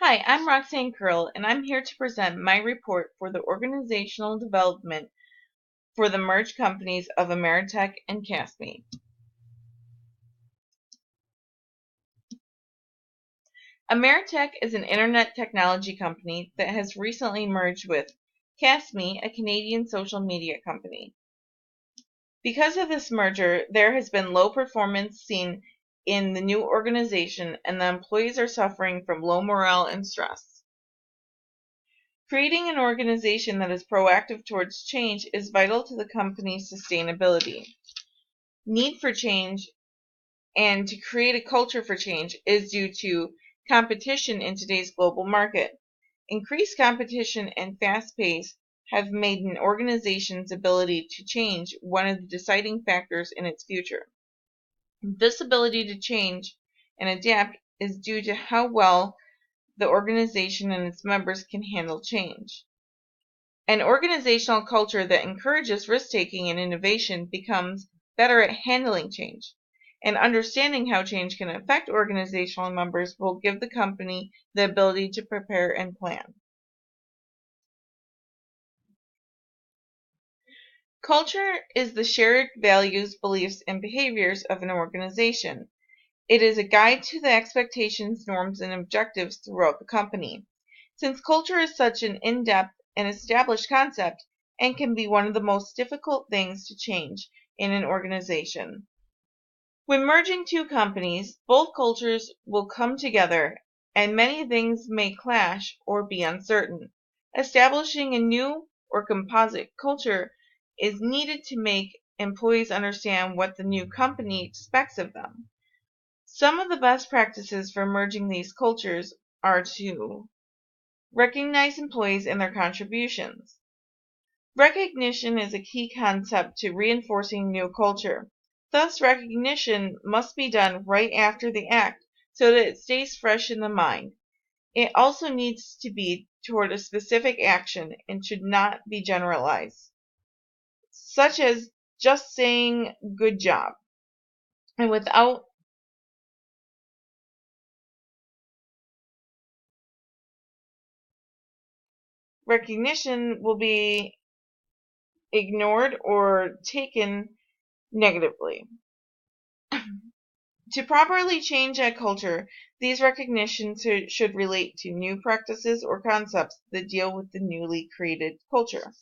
Hi, I'm Roxanne Curl, and I'm here to present my report for the organizational development for the merged companies of Ameritech and Casme. Ameritech is an internet technology company that has recently merged with Casme, a Canadian social media company. Because of this merger, there has been low performance seen in the new organization, and the employees are suffering from low morale and stress. Creating an organization that is proactive towards change is vital to the company's sustainability. Need for change and to create a culture for change is due to competition in today's global market. Increased competition and fast pace have made an organization's ability to change one of the deciding factors in its future. This ability to change and adapt is due to how well the organization and its members can handle change. An organizational culture that encourages risk-taking and innovation becomes better at handling change, and understanding how change can affect organizational members will give the company the ability to prepare and plan. Culture is the shared values, beliefs, and behaviors of an organization. It is a guide to the expectations, norms, and objectives throughout the company. Since culture is such an in-depth and established concept and can be one of the most difficult things to change in an organization. When merging two companies, both cultures will come together and many things may clash or be uncertain. Establishing a new or composite culture is needed to make employees understand what the new company expects of them. Some of the best practices for merging these cultures are to recognize employees and their contributions. Recognition is a key concept to reinforcing new culture. Thus, recognition must be done right after the act so that it stays fresh in the mind. It also needs to be toward a specific action and should not be generalized, such as just saying good job. And without recognition will be ignored or taken negatively. To properly change a culture, these recognitions should relate to new practices or concepts that deal with the newly created culture.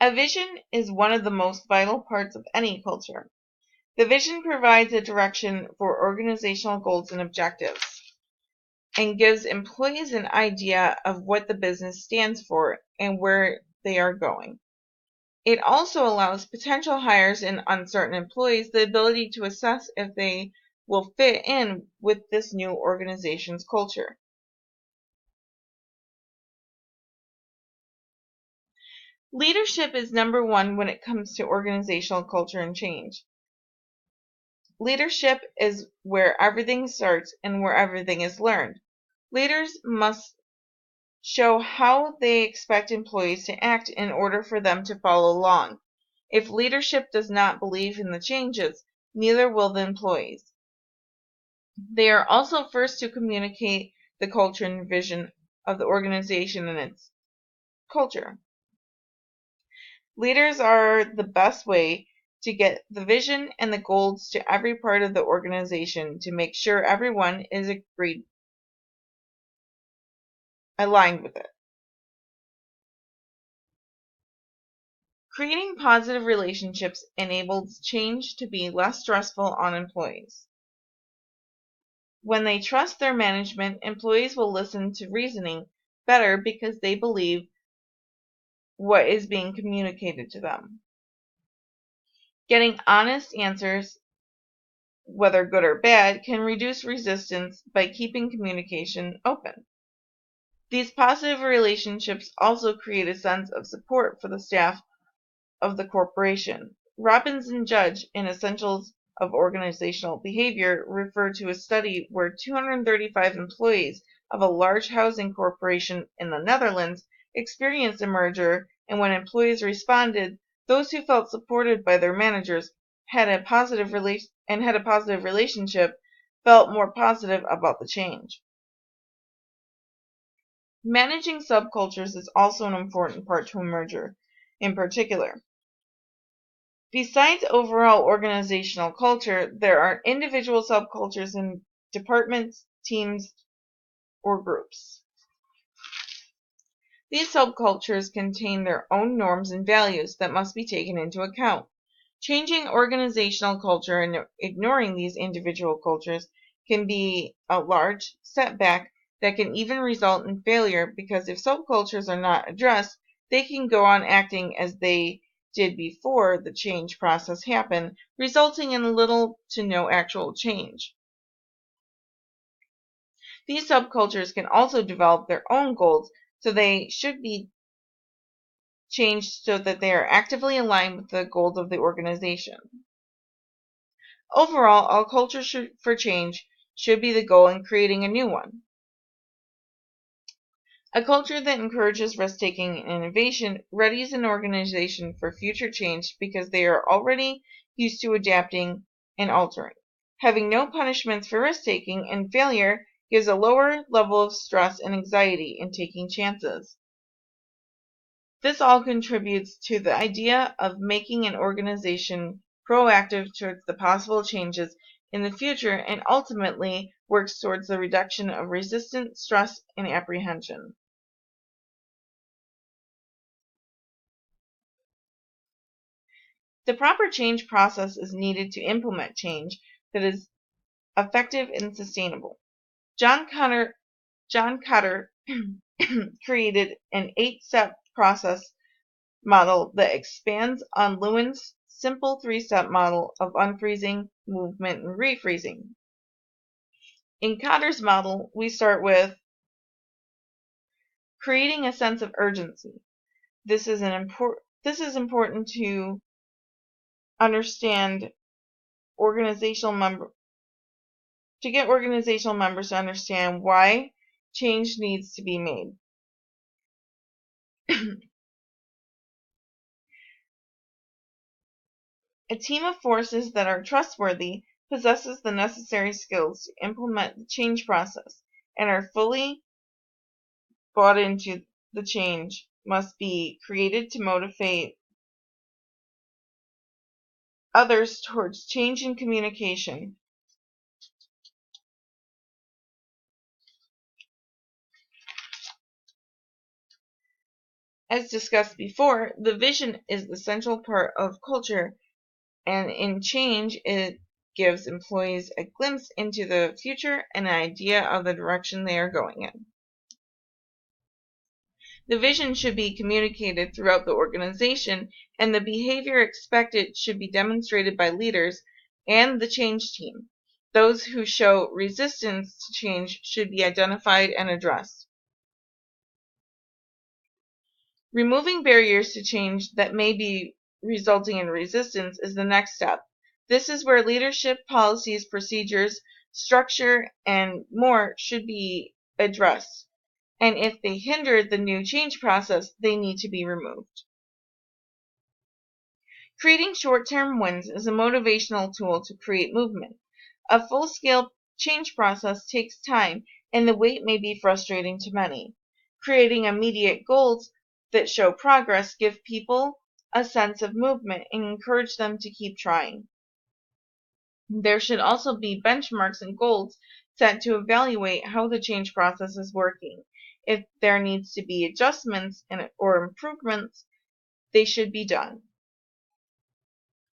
A vision is one of the most vital parts of any culture. The vision provides a direction for organizational goals and objectives, and gives employees an idea of what the business stands for and where they are going. It also allows potential hires and uncertain employees the ability to assess if they will fit in with this new organization's culture. Leadership is number one when it comes to organizational culture and change. Leadership is where everything starts and where everything is learned. Leaders must show how they expect employees to act in order for them to follow along. If leadership does not believe in the changes, neither will the employees. They are also first to communicate the culture and vision of the organization and its culture. Leaders are the best way to get the vision and the goals to every part of the organization to make sure everyone is aligned with it. Creating positive relationships enables change to be less stressful on employees. When they trust their management, employees will listen to reasoning better because they believe what is being communicated to them. Getting honest answers, whether good or bad, can reduce resistance by keeping communication open. These positive relationships also create a sense of support for the staff of the corporation. Robbins and Judge, in Essentials of Organizational Behavior, refer to a study where 235 employees of a large housing corporation in the Netherlands experienced a merger, and when employees responded, those who felt supported by their managers had a positive relationship. felt more positive about the change. Managing subcultures is also an important part to a merger, in particular. Besides overall organizational culture, there are individual subcultures in departments, teams, or groups. These subcultures contain their own norms and values that must be taken into account. Changing organizational culture and ignoring these individual cultures can be a large setback that can even result in failure, because if subcultures are not addressed, they can go on acting as they did before the change process happened, resulting in little to no actual change. These subcultures can also develop their own goals, so they should be changed so that they are actively aligned with the goals of the organization. Overall, all culture for change should be the goal in creating a new one. A culture that encourages risk-taking and innovation readies an organization for future change because they are already used to adapting and altering. Having no punishments for risk-taking and failure gives a lower level of stress and anxiety in taking chances. This all contributes to the idea of making an organization proactive towards the possible changes in the future, and ultimately works towards the reduction of resistance, stress, and apprehension. The proper change process is needed to implement change that is effective and sustainable. John Kotter created an 8-step process model that expands on Lewin's simple 3-step model of unfreezing, movement, and refreezing. In Kotter's model, we start with creating a sense of urgency. This is important to understand to get organizational members to understand why change needs to be made. A team of forces that are trustworthy possesses the necessary skills to implement the change process and are fully bought into the change must be created to motivate others towards change in communication. As discussed before, the vision is the central part of culture, and in change it gives employees a glimpse into the future and an idea of the direction they are going in. The vision should be communicated throughout the organization, and the behavior expected should be demonstrated by leaders and the change team. Those who show resistance to change should be identified and addressed. Removing barriers to change that may be resulting in resistance is the next step. This is where leadership, policies, procedures, structure, and more should be addressed. And if they hinder the new change process, they need to be removed. Creating short-term wins is a motivational tool to create movement. A full-scale change process takes time, and the wait may be frustrating to many. Creating immediate goals that show progress give people a sense of movement and encourage them to keep trying. There should also be benchmarks and goals set to evaluate how the change process is working. If there needs to be adjustments or improvements, they should be done.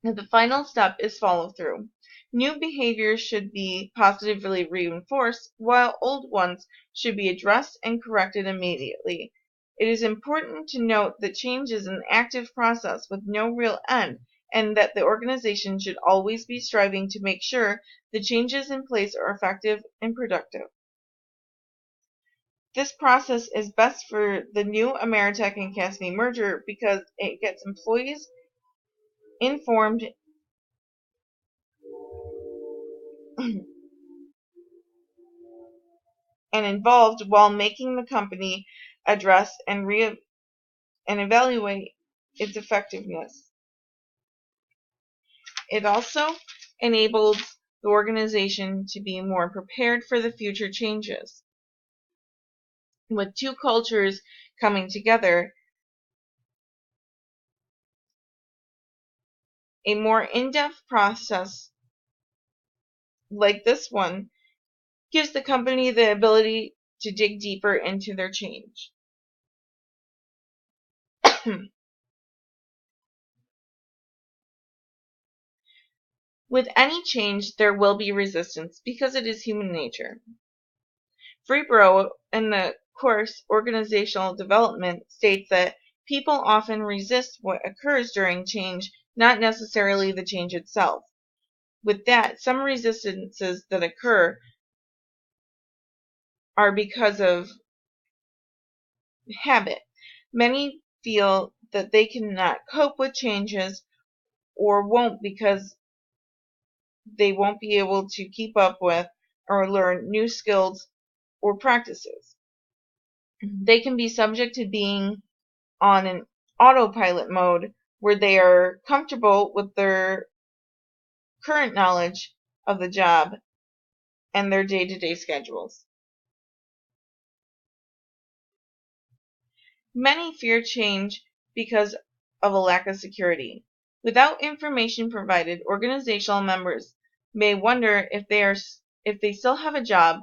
Now, the final step is follow-through. New behaviors should be positively reinforced, while old ones should be addressed and corrected immediately. It is important to note that change is an active process with no real end, and that the organization should always be striving to make sure the changes in place are effective and productive. This process is best for the new Ameritech and Cassidy merger because it gets employees informed and involved while making the company address and evaluate its effectiveness. It also enables the organization to be more prepared for the future changes. With two cultures coming together, a more in-depth process like this one gives the company the ability to dig deeper into their change. With any change, there will be resistance because it is human nature. Freeborough, in the course Organizational Development, states that people often resist what occurs during change, not necessarily the change itself. With that, some resistances that occur are because of habit. Many feel that they cannot cope with changes or won't because they won't be able to keep up with or learn new skills or practices. They can be subject to being on an autopilot mode where they are comfortable with their current knowledge of the job and their day-to-day schedules. Many fear change because of a lack of security. Without information provided, organizational members may wonder if they still have a job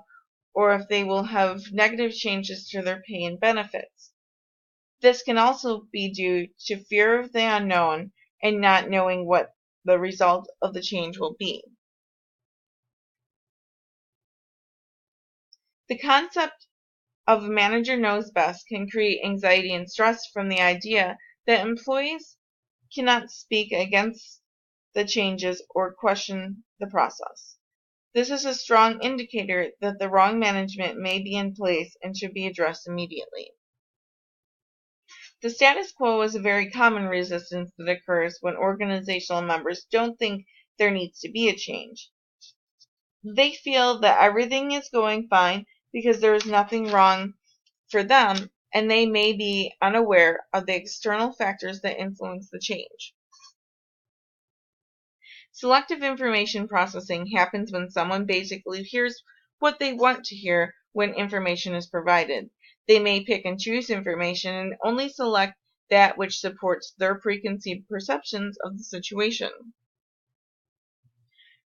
or if they will have negative changes to their pay and benefits. This can also be due to fear of the unknown and not knowing what the result of the change will be. The concept of a manager knows best can create anxiety and stress from the idea that employees cannot speak against the changes or question the process. This is a strong indicator that the wrong management may be in place and should be addressed immediately. The status quo is a very common resistance that occurs when organizational members don't think there needs to be a change. They feel that everything is going fine because there is nothing wrong for them, and they may be unaware of the external factors that influence the change. Selective information processing happens when someone basically hears what they want to hear when information is provided. They may pick and choose information and only select that which supports their preconceived perceptions of the situation.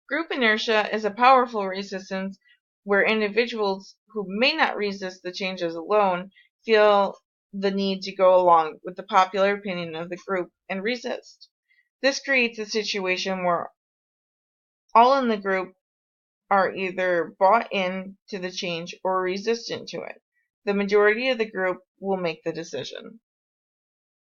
Group inertia is a powerful resistance where individuals who may not resist the changes alone feel the need to go along with the popular opinion of the group and resist. This creates a situation where all in the group are either bought in to the change or resistant to it. The majority of the group will make the decision.